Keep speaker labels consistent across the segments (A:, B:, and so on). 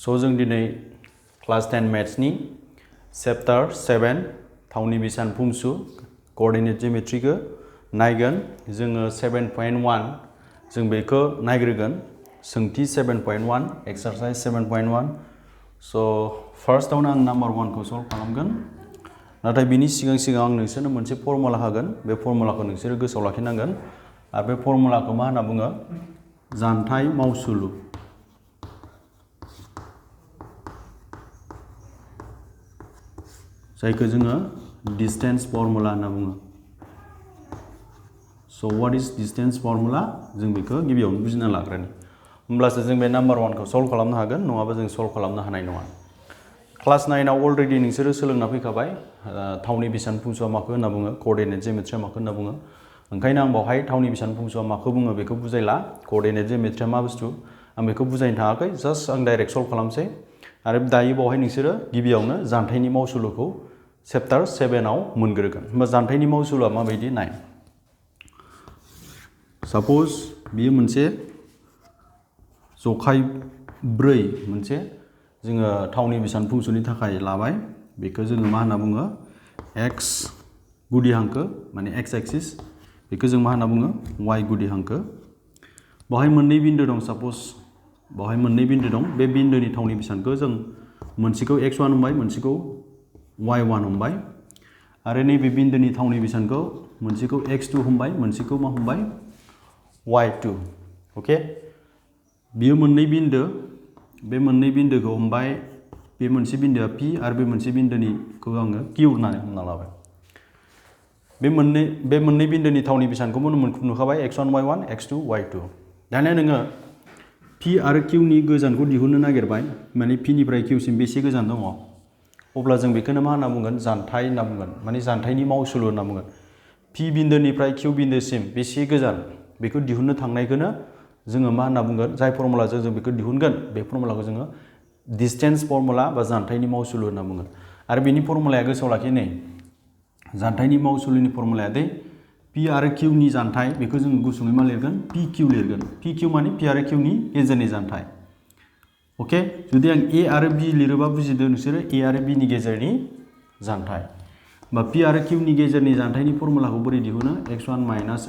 A: So जों दिनै class 10 मैथ्सनि chapter 7 थावनि बिसान फुंसु कोऑर्डिनेट जियोमेट्रिखौ नायगोन जोङो 7.1 जों बेखौ नायग्रोगोन सोंथि 7.1 एक्सरसाइज 7.1 so फार्स्टआवनो आं नम्बर 1 खौ सल्व खालामगोन नाथाय बिनि सिगां आं नोंसोरनो मोनसे फर्मुला होगोन बे फर्मुलाखौ नोंसोरो गोसोआव लाखिनांगोन आरो बे फर्मुलाखौ मा होनना बुङो जानथाय मावसुलु जायखौ जोङो डिस्टेंस फर्मुला होनना बुङो so what is distance formula जों बेखौ गिबियावनो बुजिना लाग्रोनि होमब्लासो जों बे नम्बर 1 खौ सल्व खालामनो हागोन नङाबा जों सल्व खालामनो हानाय नङा क्लास 9 आव अलरेडि नोंसोरो सोलोंना फैखाबाय थावनि बिसान फुंसुआ माखौ होनना बुङो कोऑर्डिनेट जियोमेट्रिया माखौ होनना बुङो ओंखायनो आं बावहाय थावनि बिसान फुंसुआ माखौ बुङो बेखौ बुजायला कोऑर्डिनेट जियोमेट्रिया मा बुस्थु आं बेखौ बुजायनो थाङाखै जास्ट आं डाइरेक्ट सल्व खालामसै आरो दायो बावहाय नोंसोरो गिबियावनो जानथायनि मावसुलुखौ चैप्टर 7 आव मोनग्रोगोन होमबा जानथायनि मावसुलुआ माबायदि नाय सपोज बियो मोनसे जखाय 4 मोनसे जोङो थावनि बिसान फुंसुनि थाखाय लाबाय बेखौ जोङो मा होनना बुङो x गुदि हांखो माने x एक्सिस बेखौ जों मा होनना बुङो y गुदि हांखो बावहाय मोननै बिन्दो दं सपोज बावहाय मोननै बिन्दो दं बे बिन्दोनि थावनि बिसानखौ जों मोनसेखौ x1 हमबाय मोनसेखौ y1 हमबाय आरो नैबे बिन्दोनि थावनि बिसानखौ मोनसेखौ x2 हमबाय मोनसेखौ मा हमबाय y2 ओके बियो मोननै बिन्दो बे मोननै बिन्दोखौ हमबाय बे मोनसे बिन्दोआ p आरो बे मोनसे बिन्दोनिखौ आङो q होननानै हमना लाबाय बे मोननै बिन्दोनि थावनि बिसानखौबो नुखाबाय x1 y1 x2 y2 दानिया नोङो p आरो q नि गोजानखौ दिहुननो नागिरबाय माने p निफ्राय q सिम बेसे गोजान दङ अब्ला जों बेखौनो मा होनना बुंगोन जानथाय होनना बुंगोन माने जानथायनि मावसुलु होनना बुंगोन p बिन्दोनिफ्राय q बिन्दोसिम बेसे गोजान बेखौ दिहुननो थांनायखौनो जोङो मा होनना बुंगोन जाय फर्मुलाजों जों बेखौ दिहुनगोन बे फर्मुलाखौ जोङो डिस्टेंस फर्मुला बा जानथायनि मावसुलु होनना बुंगोन आरो बेनि फर्मुलाया गोसोआव लाखि नै जानथायनि मावसुलुनि फर्मुलाया दे p आरो q नि जानथाय बेखौ जों गुसुङै मा लिरगोन pq लिरगोन pq माने p आरो q नि गेजेरनि जानथाय ओके जुदि आं a आरो b लिरोबा बुजिदो नोंसोरो a आरो b नि गेजेरनि जानथाय बा p आरो q नि गेजेरनि जानथायनि फर्मुलाखौ बोरै दिहुनो x1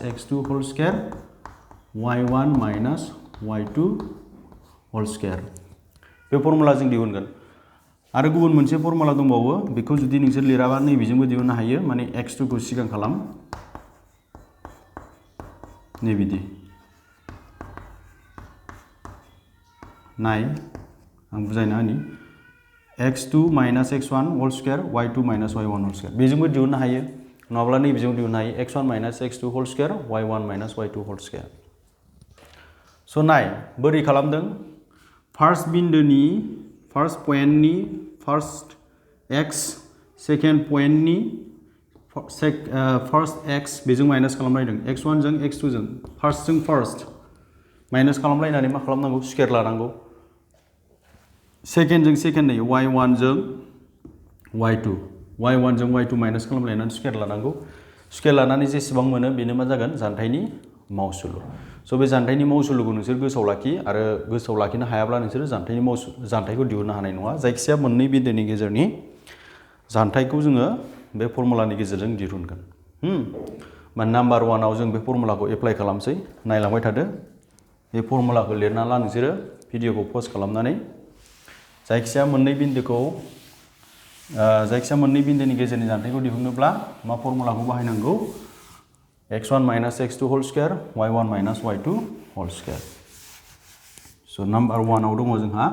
A: - x2 whole square y1 - y2 whole square बे फर्मुला जों दिहुनगोन आरो गुबुन मोनसे फर्मुला दंबावो बेखौ जुदि नोंसोर लिराबा नैबेजोंबो दिहुननो हायो माने x2 खौ सिगां खालाम नैबिदि नाय आं बुजायना होनि x2 - x1 whole square y2 - y1 whole square बेजोंबो दिहुननो हायो नङाब्ला नैबेजों दिहुननो हायो x1 - x2 whole square y1 - y2 whole square स' नाय बोरै खालामदों फार्स्ट बिन्दोनि फार्स्ट पइन्टनि फार्स्ट x सेकेन्ड पइन्टनि फार्स्ट x बेजों माइनास खालामलायदों x1 जों x2 जों फार्स्टजों फार्स्ट माइनास खालामलायनानै मा खालामनांगौ स्क्वायर लानांगौ सेकेन्ड जों सेकेन्ड नै y1 जों y2 माइनास खालामलायनानै स्क्वायर लानांगौ स्क्वायर लानानै जेसेबां मोनो बेनो मा जागोन जानथायनि मावसुलु स' बे जानथायनि मावसुलुखौ नोंसोर गोसोआव लाखि आरो गोसोआव लाखिनो हायाब्ला नोंसोर जानथायखौ दिहुननो हानाय नङा जायखिजाया मोननै बिन्दोनि गेजेरनि जानथायखौ जोङो बे फर्मुलानि गेजेरजों दिहुनगोन मा नाम्बार 1 आव जों बे फर्मुलाखौ एप्लाइ खालामसै नायलांबाय थादो बे फर्मुलाखौ लिरना ला नोंसोरो भिडिअखौ पज खालामनानै जायखिजाया मोननै बिन्दोनि गेजेरनि जानथायखौ दिहुनोब्ला मा फर्मुलाखौ बाहायनांगौ x1 - x2 whole square y1 - y2 whole square स' नाम्बार 1 आव दङ जोंहा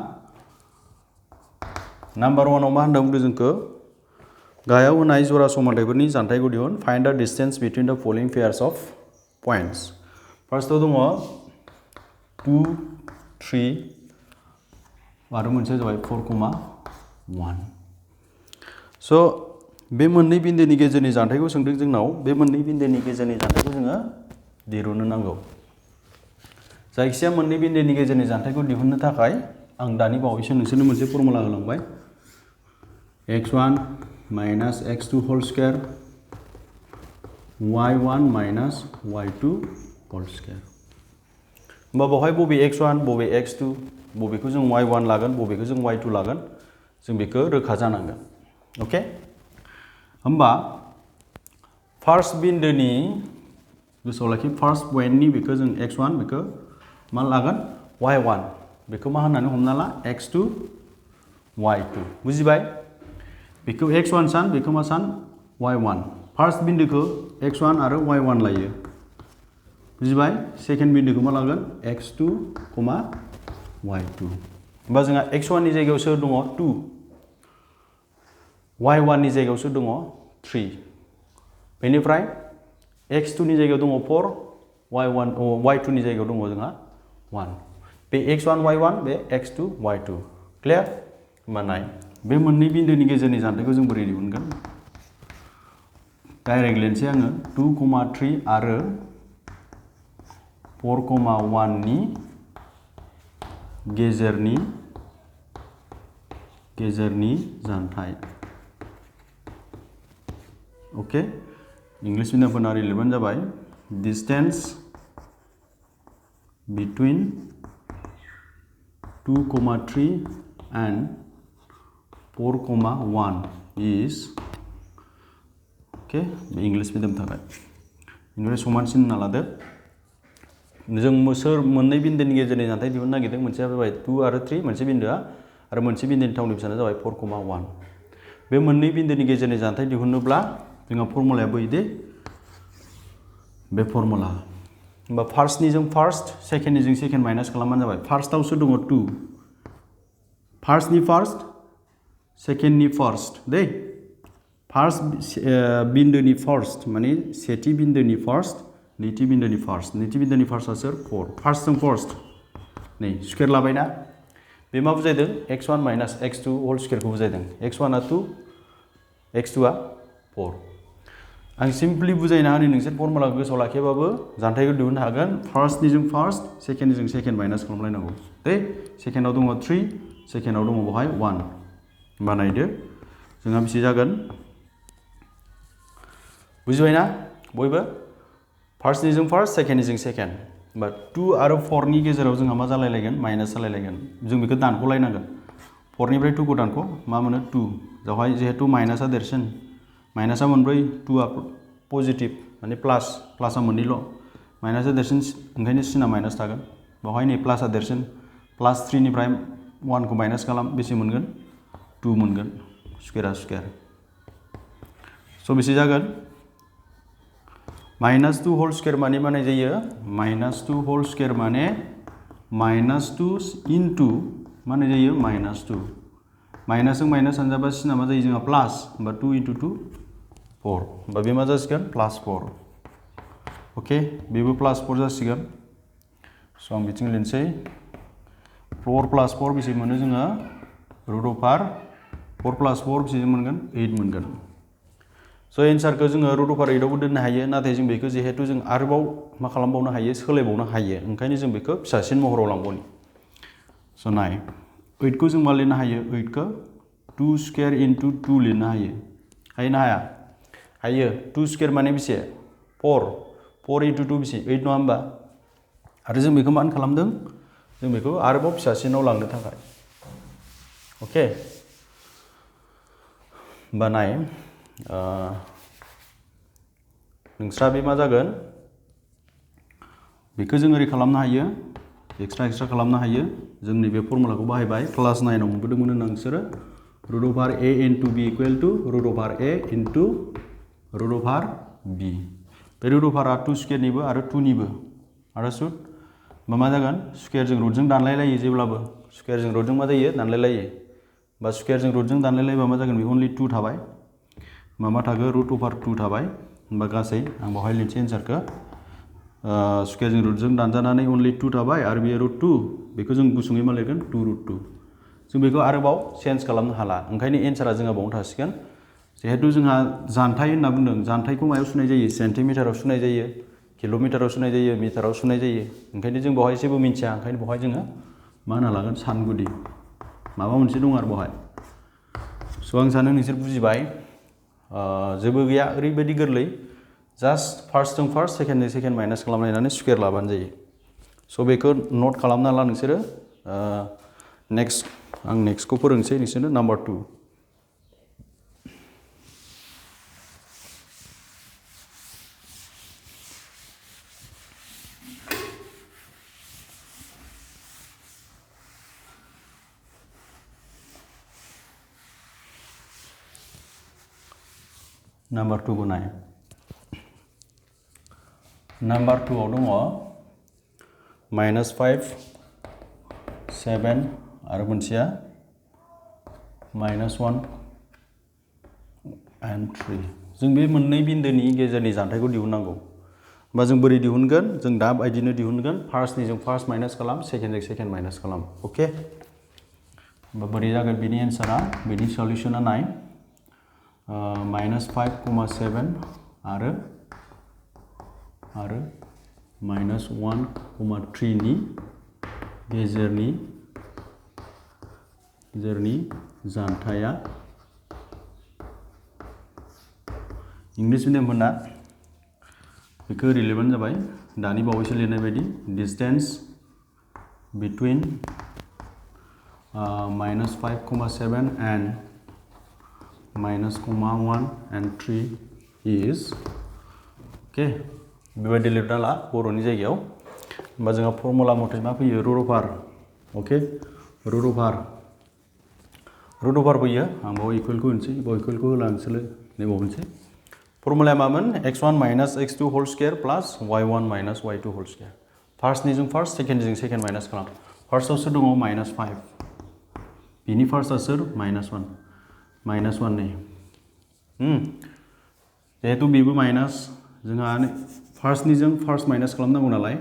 A: नाम्बार 1 आव मा होनदों बुंदों जोंखौ गाहायाव होनाय जरा समानथायफोरनि जानथायखौ दिहुन फाइन्ड द डिस्टेंस बिटुइन द फलोइंग पेयार्स अफ पॉइंट्स फार्स्टआव दङ 2 3 आरो मोनसे जाबाय 4,1 स' बे मोननै बिन्दोनि गेजेरनि जानथायखौ सोंदों जोंनाव बे मोननै बिन्दोनि गेजेरनि जानथायखौ जोङो दिहुननो नांगौ जायखिजाया मोननै बिन्दोनि गेजेरनि जानथायखौ दिहुननो थाखाय आं दानि बावैसो नोंसोरनो मोनसे फर्मुला होलांबाय x1 - x2 whole square y1 - y2 whole square होमबा बावहाय बबे x1 बबे x2 बबेखौ जों y1 लागोन बबेखौ जों y2 लागोन जों बेखौ रोखा जानांगोन ओके होमबा फार्स्ट बिन्दोनि गोसोआव लाखि फार्स्ट पॉइंटनि बेखौ जों x1 बेखौ मा लागोन y1 बेखौ मा होननानै हमना ला x2 y2 बुजिबाय बेखौ x1 सान बेखौ मा सान y1 फार्स्ट बिन्दोखौ x1 आरो y1 लायो बुझिबाय सेकेंड बिन्दोखौ मा लागोन x2, y2 होमबा जोंहा x1 नि जायगायाव सोर दङ 2 y1 नि जायगायाव सोर दङ 3 बेनिफ्राय x2 नि जायगायाव दङ 4 y2 नि जायगायाव दङ जोंहा 1 बे x1 y1 बे x2 y2 क्लियर होमबा नाय बे मोननै बिन्दोनि गेजेरनि जानथायखौ जों बोरै दिहुनगोन डाइरेक्ट लिरनोसै आङो 2,3 आरो 4,1 नि गेजेरनि जानथाय ओके इंलिश मिडियामफोरना ओरै लिरबानो जाबाय distance between 2,3 and 4,1 is okay English medium थाखाय इनिफ्राय समानसिन होनना लादो जों सोर मोननै बिन्दोनि गेजेरनि जानथाय दिहुननो नागिरदों मोनसेया जाबाय 2 आरो 3 मोनसे बिन्दोआ आरो मोनसे बिन्दोनि थावनि बेसाना जाबाय 4,1 बे मोननै बिन्दोनि गेजेरनि जानथाय दिहुननोब्ला जोंहा फर्मुलाया बै दे बे फर्मुला होमबा फार्स्टनि जों फार्स्ट सेकेंडनि जों सेकेंड माइनास खालामबानो जाबाय फार्स्टआवसो दङ 2 फार्स्टनि फार्स्ट सेकेंडनि फार्स्ट दे फार्स्ट बिन्दोनि फार्स्ट माने सेथि बिन्दोनि फार्स्ट नैथि बिन्दोनि फार्स्टआ सोर 4 फार्स्टजों फार्स्ट नै स्क्वायर लाबायना बे मा बुजायदों x1 माइनास x2 होल स्क्वायरखौ बुजायदों x1 आ 2 x2 आ 4 आं सिम्पली बुजायना होनो नोंसोर फर्मुलाखौ गोसोआव लाखियाबाबो जानथायखौ दिहुननो हागोन फार्स्टनि जों फार्स्ट सेकेंडनि जों सेकेंड माइनास खालामलायनांगौ दे सेकेंडआव दङ 3 सेकेंडआव दङ बहाय 1 बानायदो जोंहा बेसे जागोन बुजिबायना बयबो फार्स्टनि जों फार्स्ट सेकेंडनि जों सेकेंड होमबा 2 आरो 4 नि गेजेराव जोंहा मा जालायलायगोन माइनास जालायलायगोन जों बेखौ दानख'लायनांगोन 4 निफ्राय 2 खौ दानख' मा मोनो 2 जावहाय जिहेतु माइनासआ देरसिन माइनासआ मोनब्रै 2 आ पजिटिभ माने प्लासआ मोननैल' माइनासआ देरसिन ओंखायनो सिना माइनास थागोन बेवहाय नै प्लासआ देरसिन प्लास 3 निफ्राय 1 खौ माइनास खालाम बेसे मोनगोन 2 मोनगोन स्क्वायरआ स्क्वायर स' बेसे जागोन -2 होल स्क्वायर माने माने जायो -2 होल स्क्वायर माने -2 इनटु माने जायो -2 माइनासजों माइनास सानजाबा सिना मा जायो जोंहा प्लास होमबा 2 × 2 4 होमबा बे मा जासिगोन +4 ओके बेबो +4 जासिगोन स' आं बिथिं लिरनोसै 4 + 4 बेसे मोनो जोङो √4 + 4 बेसे मोनगोन 8 मोनगोन स' एन्सारखौ जोङो √8 आवबो दोननो हायो नाथाय जों बेखौ जिहेतु जों आरोबाव मा खालामबावनो हायो सोलायबावनो हायो ओंखायनो जों बेखौ फिसासिन महराव लांबावनि स' नाय 8 खौ जों मा लिरनो हायो 8 खौ 2 स्क्वायर × 2 लिरनो हायो ना हाया हायो 2 स्क्वायर माने बेसे 4 × 2 बेसे 8 नङा होमबा आरो जों बेखौ मा खालामदों जों बेखौ आरोबाव फिसासिनाव लांनो थाखाय ओके होमबा नाय नोंस्रा बे मा जागोन बेखौ जों ओरै खालामनो हायो एक्सट्रा खालामनो हायो जोंनि बे फर्मुलाखौ बाहायबाय क्लास 9 आव मोनबोदोंमोन नोंसोरो √a × b = √a × √b बे √a 2 स्क्वायरनिबो आरो 2 निबो आरो सुद मा जागोन स्क्वायरजों रुटजों दानलायलायो जेब्लाबो स्क्वायरजों रुटजों मा जायो दानलायलायो बा स्क्वायरजों रुटजों दानलायलायबा मा जागोन बे अनलि 2 थाबाय मा थागो √2 थाबाय होमबा गासै आं बावहाय लिरनोसै एन्सारखौ स्क्वायरजों रुटजों दानजानानै अनलि 2 थाबाय आरो बेयो √2 बेखौ जों गुसुङै मा लिरगोन 2√2 जों बेखौ आरोबाव चेन्ज खालामनो हाला ओंखायनो एन्सारा जोंहा बावनो थासिगोन जिहेतु जोंहा जानथाय होनना बुंदों जानथायखौ मायाव सुनाय जायो सेन्टिमिटाराव सुनाय जायो किल'मिटाराव सुनाय जायो मिटाराव सुनाय जायो ओंखायनो जों बावहाय जेबो मिन्थिया ओंखायनो बावहाय जोङो मा होनना लागोन सानगुदि माबा मोनसे दं आरो बावहाय स' आं सानो नोंसोर बुजिबाय जेबो गैया ओरैबायदि गोरलै जास्ट फार्स्टजों फार्स्ट सेकेंडजों सेकेंड माइनास खालामलायनानै स्क्वायर लाबानो जायो स' बेखौ नट खालामना ला नोंसोरो नेक्स्ट आं नेक्स्टखौ फोरोंसै नोंसोरनो नाम्बार 2 नाम्बार 2 को नाय नाम्बार 2 आव दङ -5 7 आरो मोनसेया -1 and 3 जों बे मोननै बिन्दोनि गेजेरनि जानथायखौ दिहुननांगौ होमबा जों बोरै दिहुनगोन जों दा बायदिनो दिहुनगोन फार्स्टनि जों फार्स्ट माइनास खालाम सेकेन्डजों सेकेन्ड माइनास खालाम ओके होमबा बोरै जागोन बिनि एन्सारा बिनि सल्युशना नाय -5,7 आरो -1,3 नि गेजेरनि जानथाया इंलिश मिडियामफोरना बेखौ ओरै लिरबानो जाबाय दानि बावैसो लिरनाय बायदि distance between -5,7 and -1 and 3 is okay बेबायदि लिरना ला बर'नि जायगायाव होमबा जोंहा फर्मुला मथे मा फैयो रुट अभार ओके रुट अभार फैयो आं बाव इकुवेलखौ होनोसै बाव इकुवेलखौ होला नोंसोरो नैबाव होनोसै फर्मुलाया मामोन x1 minus x2 whole square plus y1 minus y2 whole square फार्स्टनिजों फार्स्ट सेकेन्डजों सेकेन्ड माइनास खालाम फार्स्टआव सोर दङ -5 बिनि फार्स्टआ सोर -1 नै जिहेतु बेबो माइनास जोंहा फार्स्टनिजों फार्स्ट माइनास खालामनांगौ नालाय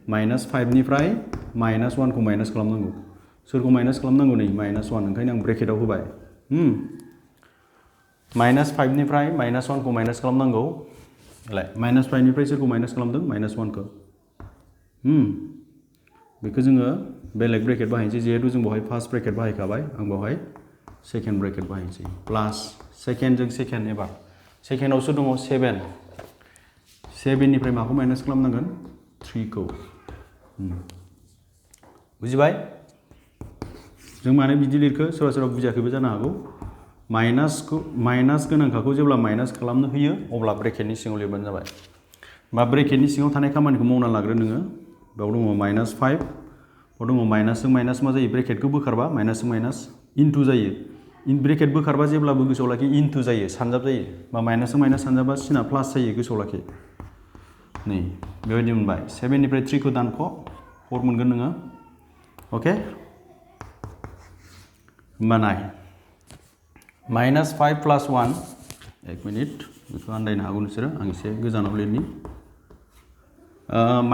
A: -5 निफ्राय -1 खौ माइनास खालामनांगौ सोरखौ माइनास खालामनांगौ नै -1 ओंखायनो आं ब्रेकेटाव होबाय -5 निफ्राय -1 खौ माइनास खालामनांगौ लाय -5 निफ्राय सोरखौ माइनास खालामदों -1 खौ बेखौ जोङो बेलेग ब्रेकेट बाहायनोसै जिहेतु जों बेवहाय फार्स्ट ब्रेकेट बाहायखाबाय आं बेवहाय सेकेन्ड ब्रेकेट बाहायनोसै प्लास सेकेन्डजों सेकेन्ड एबार सेकेन्डआवसो दङ 7 निफ्राय माखौ माइनास खालामनांगोन 3 खौ बुजिबाय जों माने बिदि लिरखो सोरबा सोरबा बुजियाखैबो जानो हागौ माइनास गोनांखाखौ जेब्ला माइनास खालामनो होयो अब्ला ब्रेकेटनि सिङाव लिरबानो जाबाय बा ब्रेकेटनि सिङाव थानाय खामानिखौ मावना लाग्रो नोङो बेयाव दङ -5 बेयाव दङ माइनासजों माइनास मा जायो ब्रेकेटखौ बोखारबा माइनासजों माइनास इनटु जायो ब्रेकेट बोखारबा जेब्लाबो गोसोआव लाखि इनटु जायो सानजाब जायो बा माइनासजों माइनास सानजाबा सिना प्लास जायो गोसोआव लाखि नै बेबायदि मोनबाय 7 निफ्राय 3 खौ दानख' 4 मोनगोन नोङो ओके होमबा नाय -5 + 1 एक मिनिट बेखौ आन्दायनो हागौ नोंसोरो आं एसे गोजानाव लिरनि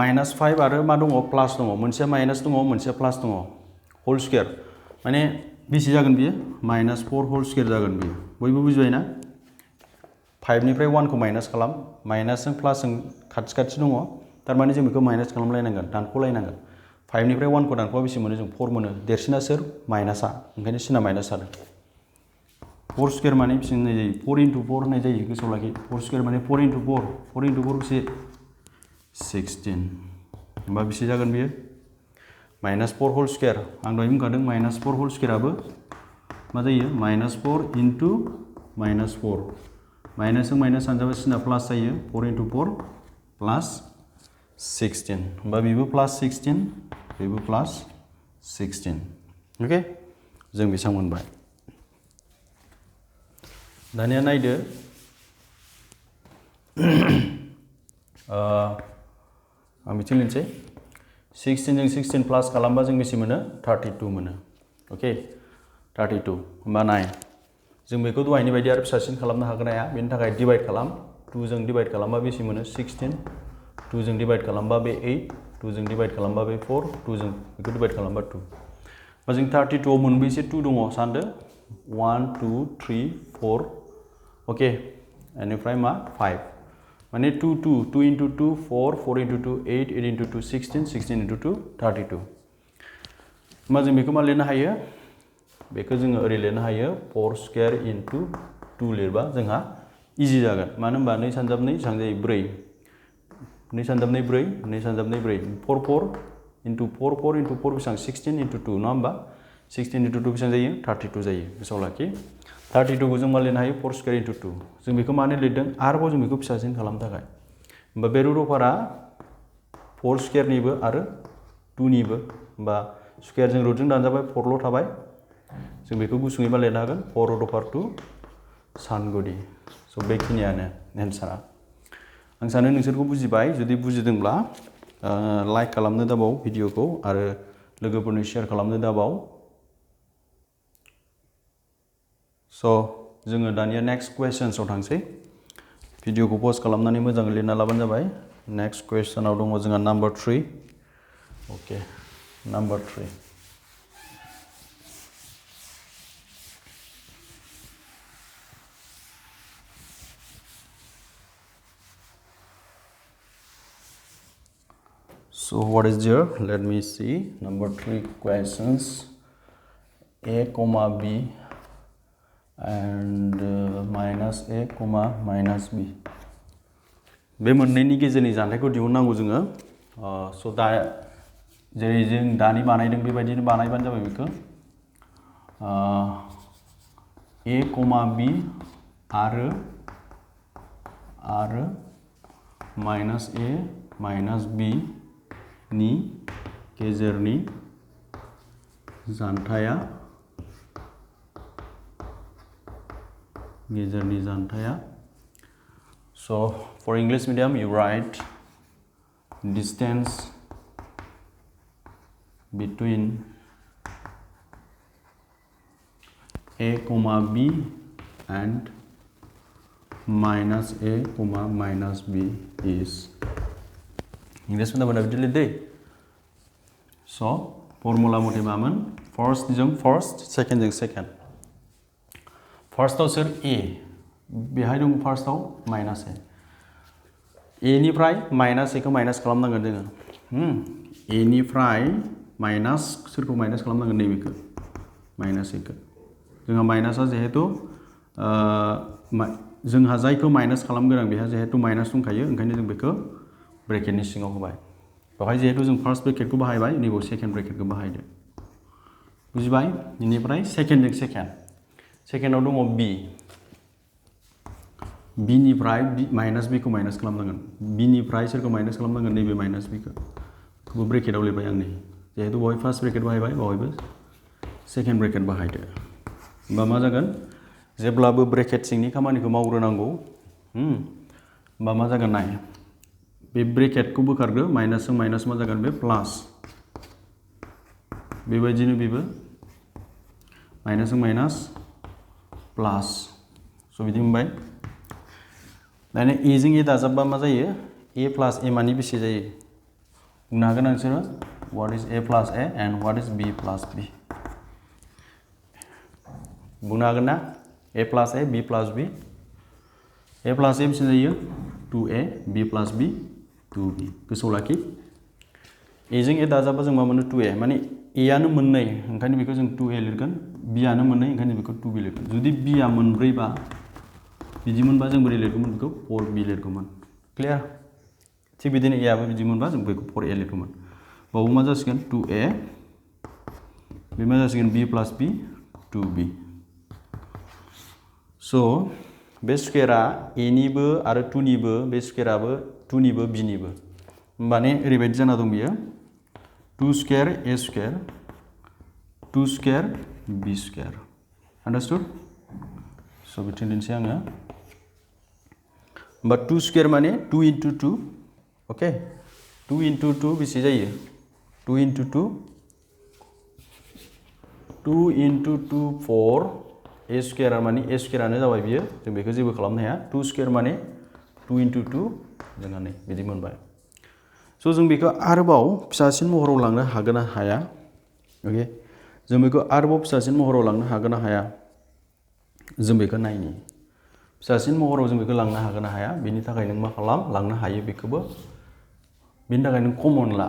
A: -5 आरो मा दङ प्लास दङ मोनसेया माइनास दङ मोनसेया प्लास दङ होल स्क्वायर माने बेसे जागोन बियो -4 होल स्क्वायर जागोन बियो बयबो बुजिबाय ना 5 निफ्राय 1 खौ माइनास खालाम माइनासजों प्लासजों खाथि खाथि दङ थारमाने जों बेखौ माइनास खालामलायनांगोन दानख'लायनांगोन 5 निफ्राय 1 खौ दानख'बा बेसे मोनो जों 4 मोनो देरसिना सोर माइनासआ ओंखायनो सिना माइनास जादों 4 स्क्वायर माने बेसे होननाय जायो 4 × 4 होननाय जायो गोसोआव लाखि 4 स्क्वायर माने 4 × 4 4 × 4 बेसे 16 होमबा बेसे जागोन बियो -4 होल स्क्वायर आं दहाय बुंखादों -4 होल स्क्वायराबो मा जायो -4 × -4 माइनासजों माइनास सानजाबा सिना प्लास जायो 4 × 4 +16 होमबा बेबो +16 बेबो +16 अके जों बेसेबां मोनबाय दानिया नायदो आं बिथिं लिरनोसै 16 जों 16 प्लास खालामबा जों बेसे मोनो 32 मोनो अके 32 होमबा नाय जों बेखौ दहायनि बायदि आरो फिसासिन खालामनो हागोन हाया बेनि थाखाय डिभाइड खालाम 2 जों डिभाइड खालामबा बेसे मोनो 16 2 जों डिभाइड खालामबा बे 8 2 जों डिभाइड खालामबा बे 4 2 जों बेखौ डिभाइड खालामबा 2 होमबा जों 32 आव मोनबेसे 2 दङ सानदो 1 2 3 4 अके बेनिफ्राय मा 5 माने 2 × 2 4 4 × 2 8 8 × 2 16 16 × 2 32 होमबा जों बेखौ मा लिरनो हायो बेखौ जोङो ओरै लिरनो हायो 4 स्क्वायर × 2 लिरबा जोंहा इजि जागोन मानो होनबा 2 सानजाब 2 बेसेबां जायो 4 2 सानजाब 2 4 2 सानजाब 2 4 4 4 × 4 4 × 4 बेसेबां 16 × 2 नङा होमबा 16 into 2 बेसेबां जायो 32 जायो गोसोआव लाखि 32 खौ जों मा लिरनो हायो 4 square into 2 जों बेखौ मानो लिरदों आरोबाव जों बेखौ फिसासिन खालामनो थाखाय होमबा बे रुट अफारा 4 square निबो आरो 2 निबो होमबा स्क्वायर जों रुटजों दानजाबाय 4 ल' थाबाय जों बेखौ गुसुङै मा लिरनो हागोन 4 root over 2 सानगुदि स' बेखिनियानो एन्सारा आं सानो नोंसोरखौ बुजिबाय जुदि बुजिदोंब्ला लाइक खालामनो दाबाव भिडिअखौ आरो लोगोफोरनो शेयार खालामनो दाबाव स' जोङो दानिया नेक्स्ट कुवेश्चन्सआव थांसै भिडिअखौ पज खालामनानै मोजाङै लिरना लाबानो जाबाय नेक्स्ट कुवेश्चनाव दङ जोंहा number 3 okay number 3 So what is there? Let me see. Number 3 questions. A comma B and minus A comma minus B. बे मोननैनि गेजेरनि जानथायखौ दिहुननांगौ जोङो स' दा जेरै जों दानि बानायदों बेबायदिनो बानायबानो जाबाय बेखौ A comma B आरो minus A minus B नि गेजेरनि जानथाया so for English medium you write distance between A comma B and minus A comma minus B is English में दाबा बिदि लिरदे so फर्मुला मथे मामोन फर्स्ट जों फर्स्ट सेकेन्ड जों second फार्स्टआव सोर A बेहाय दं फार्स्टआव माइनास A निफ्राय माइनास A खौ माइनास खालामनांगोन जोङो A निफ्राय माइनास सोरखौ माइनास खालामनांगोन नैबेखौ माइनास A खौ जोंहा माइनासआ जिहेतु जोंहा जायखौ माइनास खालामगोन आं बेहा जिहेतु माइनास दंखायो ओंखायनो जों बेखौ ब्रेकेटनि सिङाव होबाय बेवहाय जिहेतु जों फार्स्ट ब्रेकेटखौ बाहायबाय नैबेयाव सेकेन्ड ब्रेकेटखौ बाहायदो बुजिबाय बेनिफ्राय सेकेन्डजों सेकेन्डआव दङ B निफ्राय माइनास B खौ माइनास खालामनांगोन B निफ्राय सोरखौ माइनास खालामनांगोन नैबे माइनास B खौ ब्रेकेटआव लिरबाय आं नै जिहेतु बेवहाय फार्स्ट ब्रेकेट बाहायबाय बेवहायबो सेकेन्ड ब्रेकेट बाहायदो होमबा मा जागोन जेब्लाबो ब्रेकेट सिंनि खामानिखौ मावग्रोनांगौ होमबा मा जागोन नाय बे ब्रेकेटखौ बोखारदो माइनासजों माइनास मा जागोन बे प्लास बेबायदिनो बेबो माइनासजों माइनास प्लास स' बिदि मोनबाय दानिया ए जों ए दाजाबबा मा जायो ए प्लास ए मानि बेसे जायो बुंनो हागोन नोंसोरो what is A plus A and what is B plus B बुंनो हागोन ना ए plus A B plus B A plus ए बेसे जायो 2a b प्लास b 2b गोसोआव लाखि ए जों ए दाजाबा जों मा मोनो 2a माने ए आनो मोननै ओंखायनो बेखौ जों 2a लिरगोन b आनो मोननै ओंखायनो बेखौ 2b लिरगोन जुदि b आ मोनब्रैबा बिदि मोनबा जों बोरै लिरगौमोन बेखौ 4b लिरगौमोन क्लियार थिग बिदिनो ए आबो बिदि मोनबा जों बेखौ 4a लिरगौमोन बावबो मा जासिगोन 2a बे मा जासिगोन b प्लास b 2b स' बे स्क्वेरा ए निबो आरो 2 निबो बे स्क्वेराबो 2 निबो b निबो माने ओरैबायदि जाना दं बियो 2 square a square 2 square b square understood स' बिथिं दिन्थिसै आङो होमबा 2 स्क्वेर माने 2 into 2 अके 2 into 2 बेसे जायो 2 into 2 2 into 2 4 a स्क्वेर माने a स्क्वेरानो जाबाय बियो जों बेखौ जेबो खालामनो हाया 2 स्क्वेर माने 2 into 2 जोंहा नै बिदि मोनबाय स' जों बेखौ आरोबाव फिसासिन महराव लांनो हागोन ना हाया अके जों बेखौ आरोबाव फिसासिन महराव लांनो हागोन ना हाया जों बेखौ नायनि फिसासिन महराव जों बेखौ लांनो हागोन ना हाया बेनि थाखाय नों मा खालाम लांनो हायो बेखौबो बेनि थाखाय नों कमन ला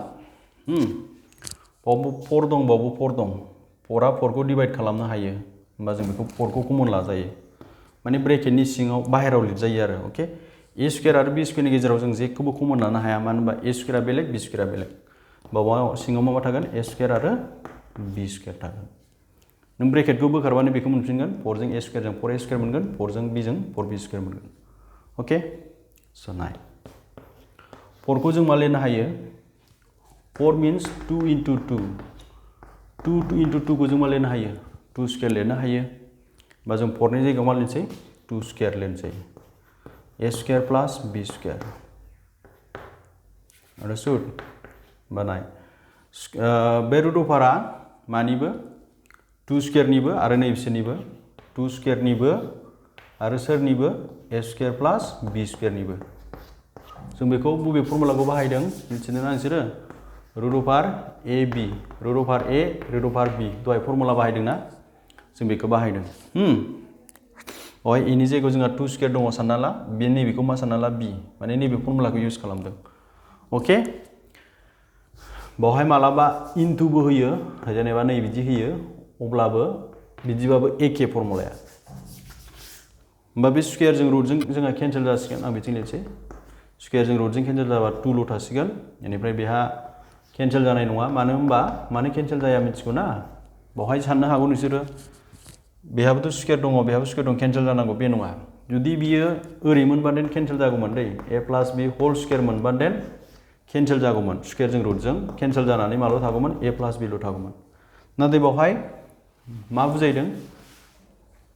A: बावबो 4 दं बावबो 4 दं 4आ 4 खौ डिभाइड खालामनो हायो होमबा जों बेखौ 4 खौ कमन लाजायो माने ब्रेकेटनि सिङाव बाहेरायाव लिरजायो आरो अके ए स्क्वेर आरो बी स्क्वेरनि गेजेराव जों जेखौबो कमन लानो हाया मानो होनबा ए स्क्वेरा बेलेग बी स्क्वेरा बेलेग बावबा सिङाव मा थागोन ए स्क्वेर आरो बी स्क्वेर थागोन नों ब्रेकेटखौ बोखारबानो बेखौ मोनफिनगोन 4 जों a स्क्वायर जों 4a स्क्वायर मोनगोन 4 जों b जों 4b स्क्वायर मोनगोन ओके स' नाय 4 खौ जों मा लिरनो हायो 4 means 2 into 2 2 into 2 को जों मा लिरनो हायो 2 स्क्वायर लिरनो हायो बा जों 4 नि जायगायाव मा लिरनोसै 2 स्क्वायर लिरनोसै a square plus b square understood बानाय बे रुट अभारआ मानिबो 2 स्क्वायरनिबो आरो नैबिसोरनिबो 2 स्क्वायरनिबो आरो सोरनिबो a स्क्वायर प्लस b स्क्वायरनिबो जों बेखौ बबे फर्मुलाखौ बाहायदों मिथिनो ना नोंसोरो route over ab route over a route over b दहाय फर्मुला बाहायदों ना जों बेखौ बाहायदों बेवहाय a नि जायगायाव जोंहा 2 स्क्वायर दङ सानना ला बे नैबेखौ मा सानना ला b माने नैबे फर्मुलाखौ इउज खालामदों ओके बावहाय मालाबा इनटुबो होयो जेनेबा नै बिदि होयो अब्लाबो बिदिबाबो एखे फर्मुलाया होमबा बे स्क्वायरजों रुटजों जोंहा केन्सेल जासिगोन आं बिथिं लिरसै स्क्वायरजों रुटजों केन्सेल जाबा 2 ल' थासिगोन बेनिफ्राय बेहा केन्सेल जानाय नङा मानो होनबा मानो केन्सेल जाया मिथिगौ ना बावहाय साननो हागौ नोंसोरो बेहाबोथ' स्क्वायर दङ बेहाबो स्क्वायर दं केन्सेल जानांगौ बे नङा जुदि बियो ओरै मोनबा देन केन्सेल जागौमोन दै a plus b whole square मोनबा देन केन्सेल जागौमोन स्क्वायरजों रुटजों केन्सेल जानानै माल' थागौमोन a प्लस b ल' थागौमोन नाथाय बावहाय मा बुजायदों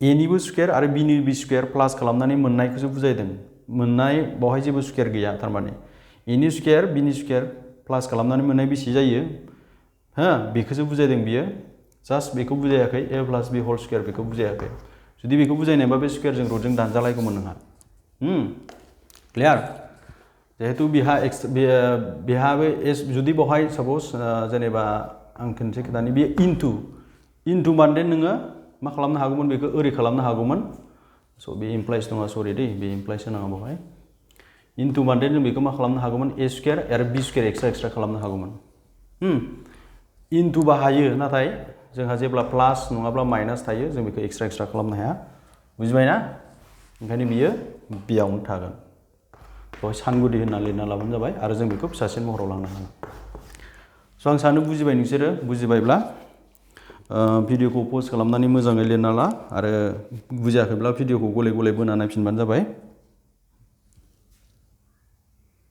A: a निबो स्क्वायर आरो b निबो स्क्वायर प्लास खालामनानै मोननायखौसो बुजायदों मोननाय बावहाय जेबो स्क्वायर गैया थारमाने a नि स्क्वायर b नि स्क्वायर प्लास खालामनानै मोननाय बेसे जायो हो बेखौसो बुजायदों बियो जास्ट बेखौ बुजायाखै a plus b whole square बेखौ बुजायाखै जुदि बेखौ बुजायनायबा बे स्क्वायरजों रुटजों दानजालायगौमोन नोंहा क्लियार जिहेतु बेहाबो जुदि बावहाय साप'ज जेनेबा आं खनसे दानि बे इनटु माने नोङो मा खालामनो हागौमोन बेखौ ओरै खालामनो हागौमोन स' बे इमप्लाइस नङा सरि दै बे इमप्लाइस होनाङा बावहाय इनटु माने जों बेखौ मा खालामनो हागौमोन a स्क्वायर आरो b स्क्वायर एक्सट्रा खालामनो हागौमोन इनटु बाहायो नाथाय जोंहा जेब्ला प्लास नङाब्ला माइनास थायो जों बेखौ एक्सट्रा खालामनो हाया बुजिबाय ना ओंखायनो बियो बेयावनो थागोन बेवहाय सानगुदि होनना लिरना लाबानो जाबाय आरो जों बेखौ फिसासिन महराव लांनो हागोन स' आं सानो बुजिबाय नोंसोरो बुजिबायब्ला भिडिअखौ पज खालामनानै मोजाङै लिरना ला आरो बुजियाखैब्ला भिडिअखौ गले गले बोना नायफिनबानो जाबाय